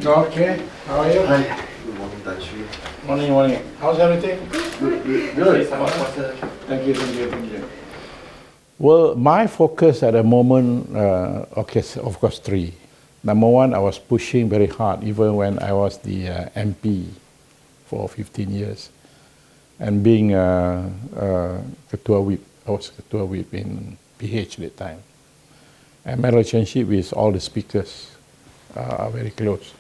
Okay, how are you? Hi. Good morning, Tan Sri. Morning. How's everything? Good. Thank you. Well, my focus at the moment, of course, three. Number one, I was pushing very hard, even when I was the MP for 15 years. And being Ketua Whip, I was Ketua Whip in PH at that time. And my relationship with all the speakers are very close.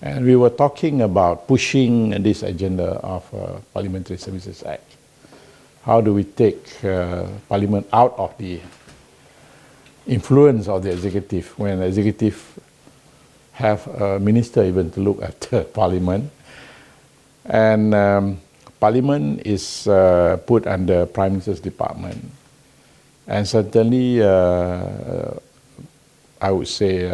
And we were talking about pushing this agenda of Parliamentary Services Act. How do we take Parliament out of the influence of the executive when the executive have a minister even to look after Parliament? And Parliament is put under Prime Minister's Department. And certainly, I would say,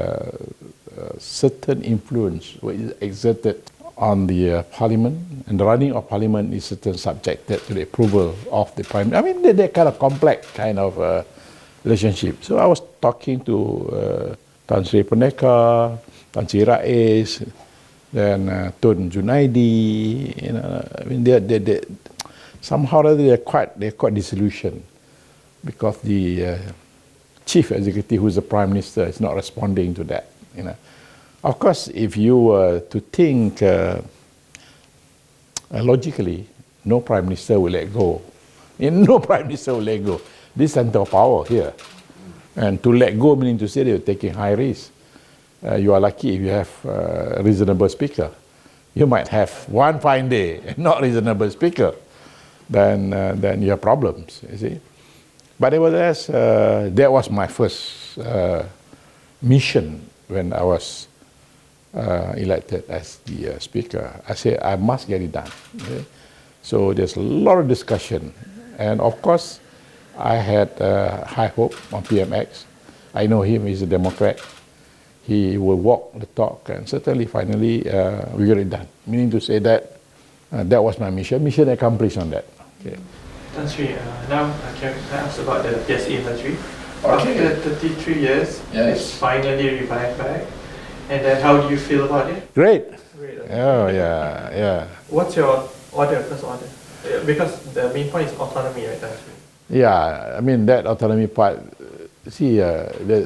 certain influence was exerted on the Parliament, and the running of Parliament is certainly subjected to the approval of the Prime Minister. I mean, they're kind of complex kind of relationship. So I was talking to Tan Sri Purneka, Tan Sri Rais, then Tun Junaidi. You know, I mean, they somehow they're quite disillusioned because the chief executive, who's the Prime Minister, is not responding to that. You know, of course, if you were to think logically, no Prime Minister will let go. No Prime Minister will let go. This center of power here, and to let go meaning to say you're taking high risk. You are lucky if you have a reasonable speaker. You might have one fine day and not reasonable speaker, then you have problems. You see. But nevertheless, that was my first mission when I was elected as the speaker. I said, I must get it done. Okay? So there's a lot of discussion. And of course, I had high hope on PMX. I know him, he's a Democrat. He will walk the talk, and certainly, finally, we got it done. Meaning to say that that was my mission. Mission accomplished on that. Okay. Tan Sri, now can I ask about the PSA industry? Okay. After 33 years, Yes. it's finally revived back. And then how do you feel about it? Great. Great. Okay. Oh, yeah. What's your first order? Because the main point is autonomy, right, Tan Sri? Yeah, I mean, that autonomy part, see,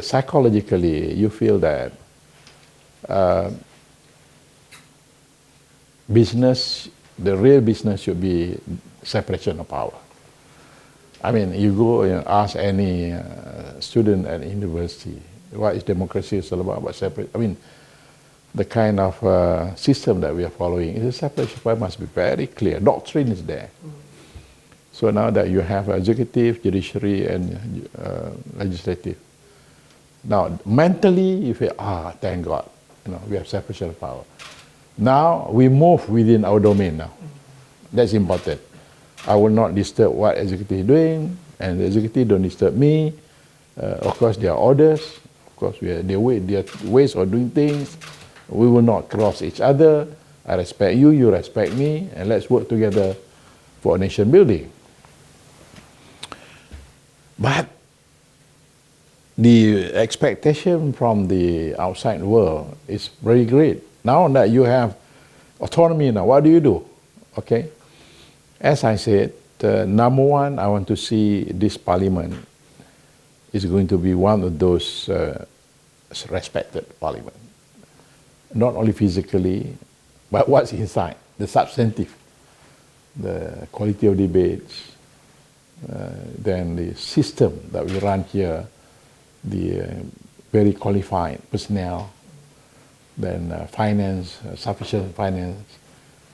psychologically, you feel that business, the real business should be separation of power. I mean, you go and ask any student at university, what is democracy is all about separate. I mean, the kind of system that we are following is a separation of power must be very clear. Doctrine is there. So now that you have executive, judiciary, and legislative, now mentally you feel, thank God, we have separation of power. Now we move within our domain now. That's important. I will not disturb what executive is doing, and the executive don't disturb me. Of course, there are orders. Of course, there are ways of doing things. We will not cross each other. I respect you, you respect me, and let's work together for nation building. But the expectation from the outside world is very great. Now that you have autonomy now, what do? Okay? As I said, number one, I want to see this parliament is going to be one of those respected parliament. Not only physically, but what's inside, the substantive, the quality of debates, then the system that we run here, the very qualified personnel, then finance, sufficient finance,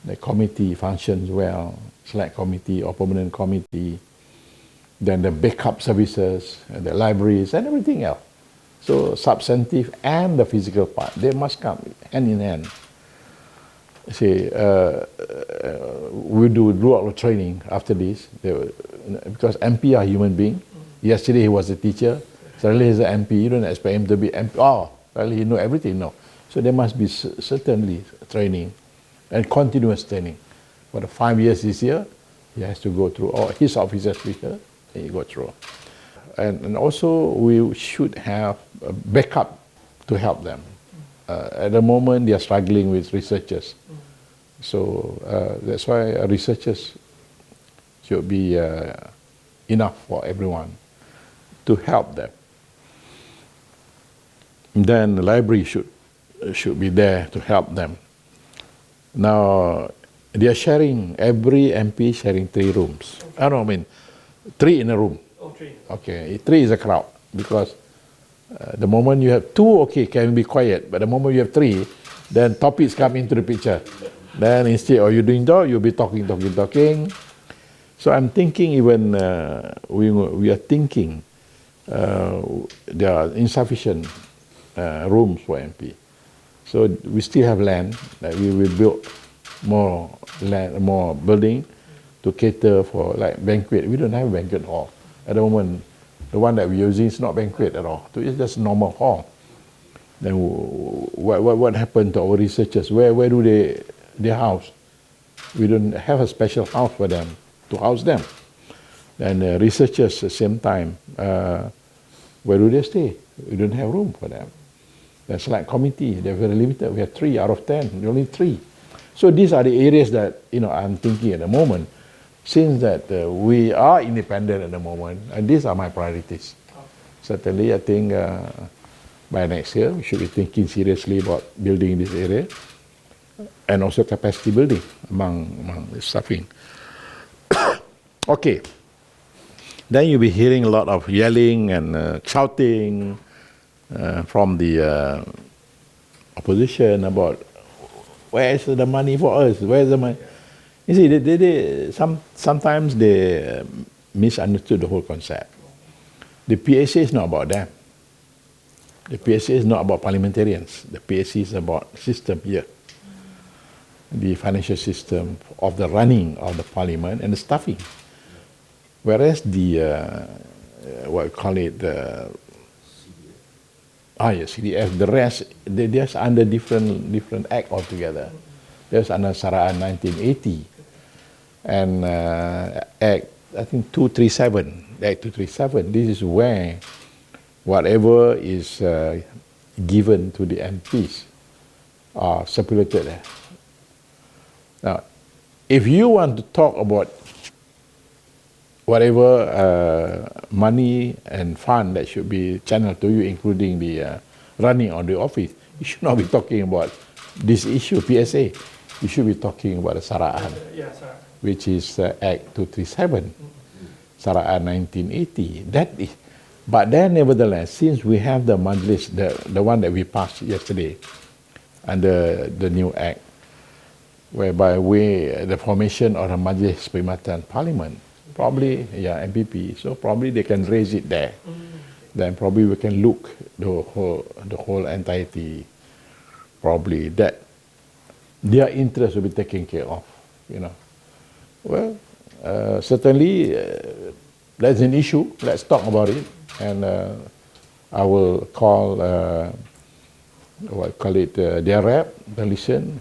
the committee functions well, select committee or permanent committee, then the backup services, and the libraries, and everything else. So substantive and the physical part, they must come hand in hand. See, we do a lot of training after this, because MP are human being. Yesterday he was a teacher, suddenly he's an MP, you don't expect him to be MP. Suddenly he know everything, no. So there must be certainly training and continuous training. For the 5 years this year, he has to go through, or his officers speaker, he go through. And also we should have a backup to help them. at the moment they are struggling with researchers. So that's why researchers should be enough for everyone to help them. Then the library should be there to help them. Now they are sharing, every MP sharing 3 rooms. I don't mean 3 in a room. Oh, 3. Okay, 3 is a crowd because the moment you have 2, okay, can be quiet. But the moment you have 3, then topics come into the picture. Then instead of you doing that, you'll be talking. So I'm thinking even we are thinking there are insufficient rooms for MP. So we still have land that we will build more land, more building to cater for like banquet. We don't have a banquet hall at the moment. The one that we're using is not banquet at all. It's just normal hall. Then what happened to our researchers? Where do they house? We don't have a special house for them to house them. And researchers at the same time, where do they stay? We don't have room for them. The select committee, they're very limited. We have 3 out of 10, only 3. So these are the areas that I'm thinking at the moment. Since that we are independent at the moment, and these are my priorities. Certainly, I think by next year we should be thinking seriously about building this area, and also capacity building among the staffing. Okay. Then you'll be hearing a lot of yelling and shouting from the opposition about where's the money for us? Where's the money? You see, sometimes they misunderstood the whole concept. The PSA is not about them. The PSA is not about parliamentarians. The PSA is about system here. The financial system of the running of the parliament and the staffing. Whereas the, what we call it, CDF, the rest, they're just under different act altogether. There's under Saraan 1980 and Act, I think 237, Act 237. This is where whatever is given to the MPs are stipulated there. Now, if you want to talk about whatever money and fund that should be channeled to you, including the running of the office, you should not be talking about this issue, PSA. You should be talking about the Saraan, which is Act 237, Saraan 1980. That is, but then nevertheless, since we have the Majlis, the one that we passed yesterday, under the new Act, whereby the formation of the Majlis Perkhidmatan Parliament, probably, MPP, so probably they can raise it there. Then probably we can look the whole entirety, probably that their interest will be taken care of, Well, certainly that's an issue. Let's talk about it, and I will call their rep. Listen,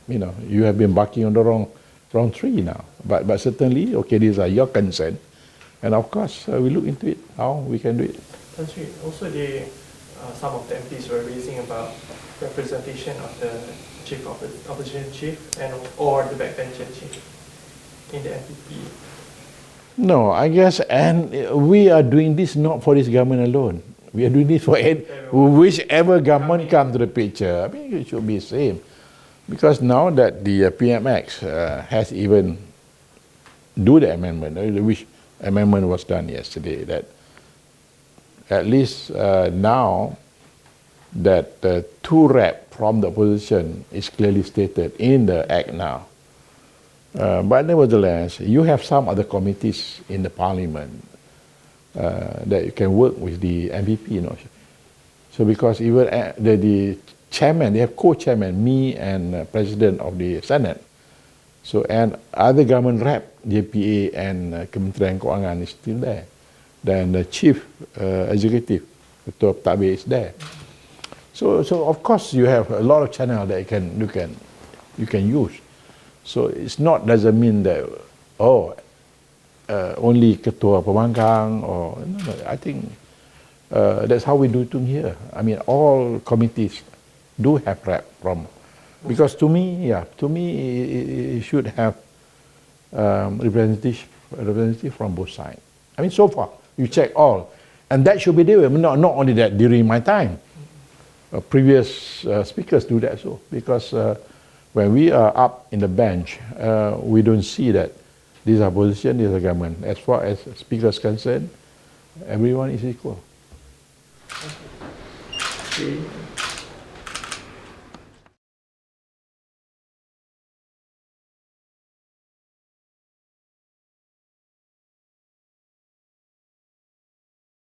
you have been barking on the wrong tree now. But certainly, okay, these are your concern, and of course we look into it how we can do it. Tan Sri, also some of the MPs were raising about representation of the opposition chief or the backbencher chief in the MPP. No, I guess, and we are doing this not for this government alone. We are doing this for whichever government comes to the picture. I mean, it should be the same. Because now that the PMX has even do the amendment, which amendment was done yesterday, that at least now that 2 rep from the opposition is clearly stated in the Act now. But nevertheless, you have some other committees in the parliament that you can work with the MPP, So because even the chairman, they have co-chairman, me and president of the Senate. So, and other government rep, JPA and Kementerian Keuangan is still there. Then the chief executive, Ketua Pentadbir is there. So of course you have a lot of channels that you can use. So it's not, doesn't mean that, only Ketua Pembangkang or, no, I think that's how we do it here. I mean, all committees do have rep from, because to me, it should have representative from both sides. I mean, so far you check all, and that should be there. I mean, not only that during my time, previous speakers do that so, because when we are up in the bench, we don't see that these are opposition, these are government. As far as speakers concerned, everyone is equal. Okay.